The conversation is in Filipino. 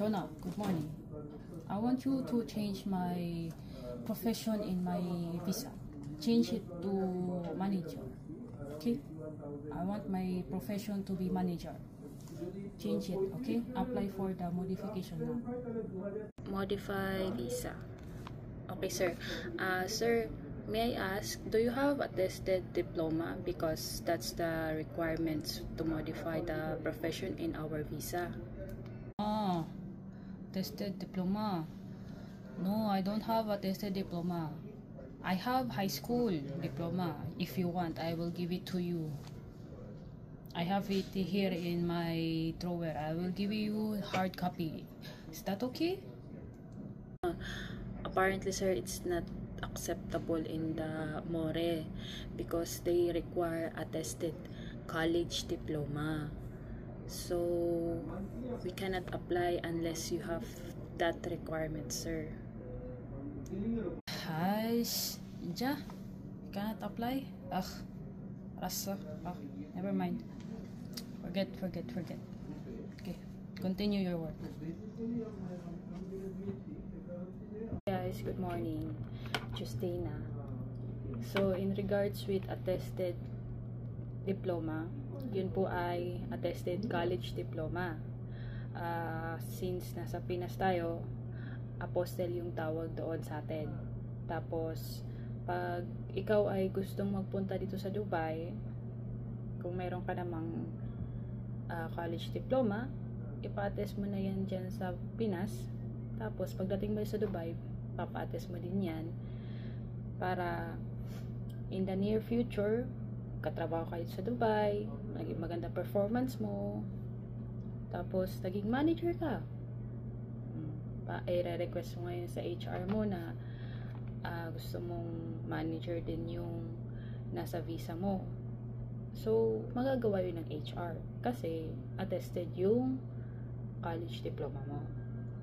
Jonah, good morning. I want you to change my profession in my visa. Change it to manager. Okay? I want my profession to be manager. Change it, okay? Apply for the modification now. Modify visa. Okay, sir. Sir, may I ask, do you have attested diploma? Because that's the requirements to modify the profession in our visa. Attested diploma. No, I don't have attested diploma. I have high school diploma. If you want, I will give it to you. I have it here in my drawer. I will give you hard copy. Is that okay? Apparently, sir, it's not acceptable in the MORE because they require attested college diploma. So, we cannot apply unless you have that requirement, sir. Hush. Ja. Cannot apply? Rasa. Never mind. Forget. Okay. Continue your work. Guys, good morning. Justina. So, in regards with attested diploma, yun po ay attested college diploma. Since nasa Pinas tayo, apostle yung tawag doon sa atin. Tapos, pag ikaw ay gustong magpunta dito sa Dubai, kung meron ka namang college diploma, ipa-attest mo na yan dyan sa Pinas. Tapos, pagdating mo sa Dubai, papa-attest mo din yan para in the near future, katrabaho kayo sa Dubai, naging maganda performance mo, tapos naging manager ka. I-request mo ngayon sa HR mo na gusto mong manager din yung nasa visa mo. So, magagawa yun ng HR kasi attested yung college diploma mo.